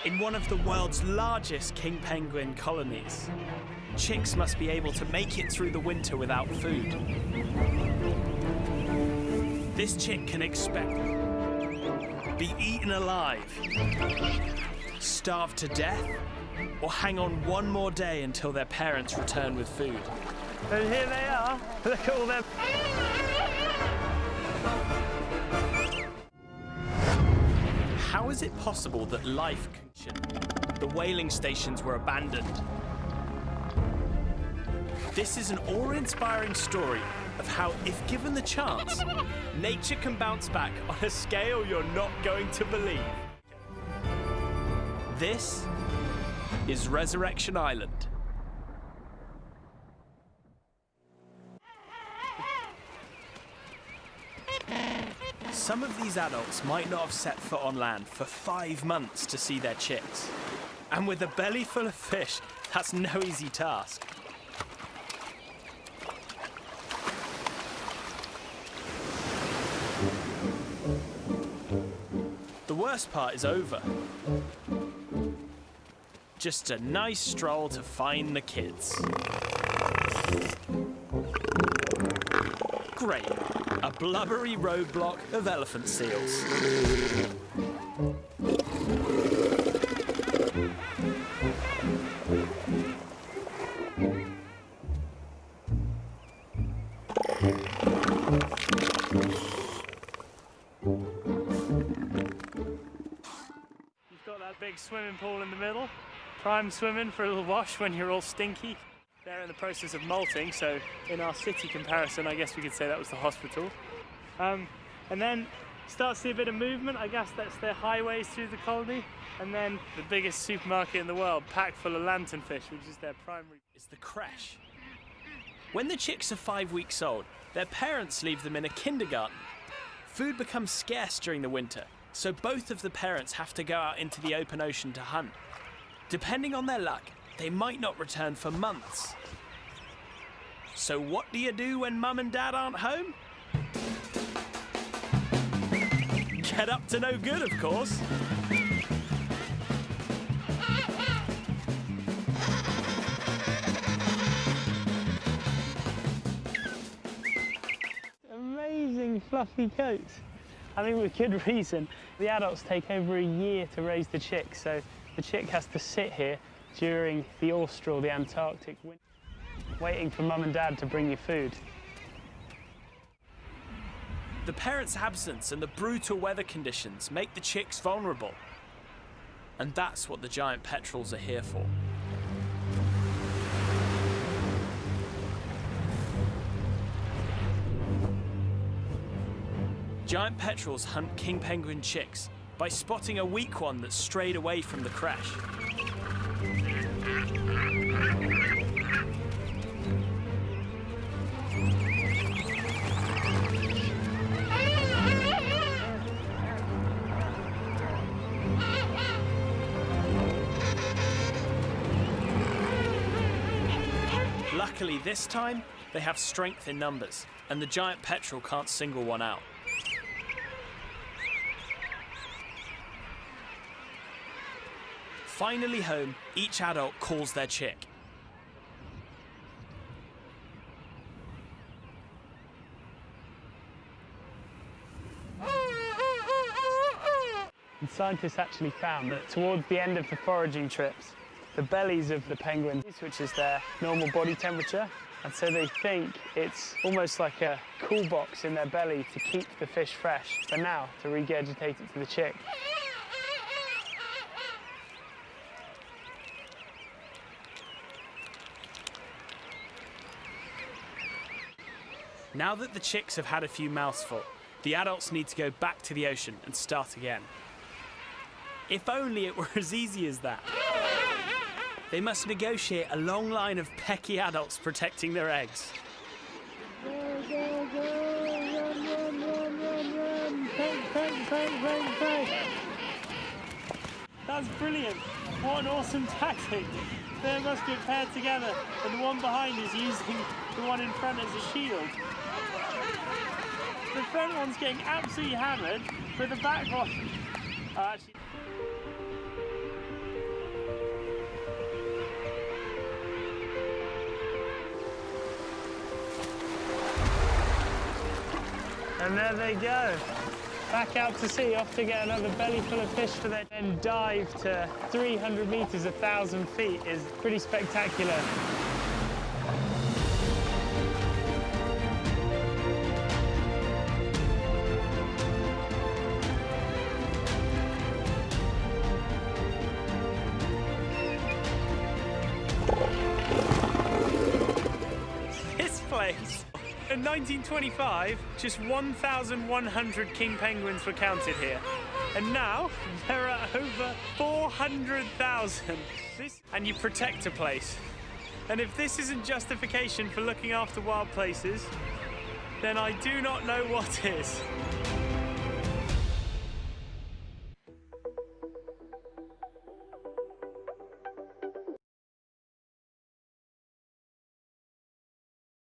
In one of the world's largest king penguin colonies, chicks must be able to make it through the winter without food. This chick can expect be eaten alive, starve to death, or hang on one more day until their parents return with food. And here they are. Look at all them. How is it possible that life the whaling stations were abandoned? This is an awe-inspiring story of how, if given the chance, nature can bounce back on a scale you're not going to believe. This is Resurrection Island. Some of these adults might not have set foot on land for 5 months to see their chicks. And with a belly full of fish, that's no easy task. The worst part is over. Just a nice stroll to find the kids. Great, a blubbery roadblock of elephant seals. You've got that big swimming pool in the middle. Prime swimming for a little wash when you're all stinky. They're in the process of molting, so in our city comparison, I guess we could say that was the hospital. And then start to see a bit of movement. I guess that's their highways through the colony. And then the biggest supermarket in the world, packed full of lanternfish, which is their primary. Is the creche. When the chicks are 5 weeks old, their parents leave them in a kindergarten. Food becomes scarce during the winter, so both of the parents have to go out into the open ocean to hunt. Depending on their luck, they might not return for months. So what do you do when mum and dad aren't home? Get up to no good, of course. Amazing fluffy coats. I think with good reason. The adults take over a year to raise the chick, so the chick has to sit here during the austral, the Antarctic winter, waiting for mum and dad to bring you food. The parents' absence and the brutal weather conditions make the chicks vulnerable. And that's what the giant petrels are here for. Giant petrels hunt king penguin chicks by spotting a weak one that's strayed away from the creche. Luckily this time, they have strength in numbers, and the giant petrel can't single one out. Finally home, each adult calls their chick. And scientists actually found that towards the end of the foraging trips, the bellies of the penguins, which is their normal body temperature, and so they think it's almost like a cool box in their belly to keep the fish fresh, but now to regurgitate it to the chick. Now that the chicks have had a few mouthfuls, the adults need to go back to the ocean and start again. If only it were as easy as that. They must negotiate a long line of pecky adults protecting their eggs. Go, go, go, run, run, run, run, run, peck, peck, peck, peck, peck. That's brilliant. What an awesome tactic. They must be paired together, and the one behind is using the one in front as a shield. The front one's getting absolutely hammered, but the back one... actually... And there they go. Back out to sea, off to get another belly full of fish for their then dive to 300 metres, 1,000 feet is pretty spectacular. This place. In 1925, just 1,100 king penguins were counted here. And now, there are over 400,000. And you protect a place. And if this isn't justification for looking after wild places, then I do not know what is.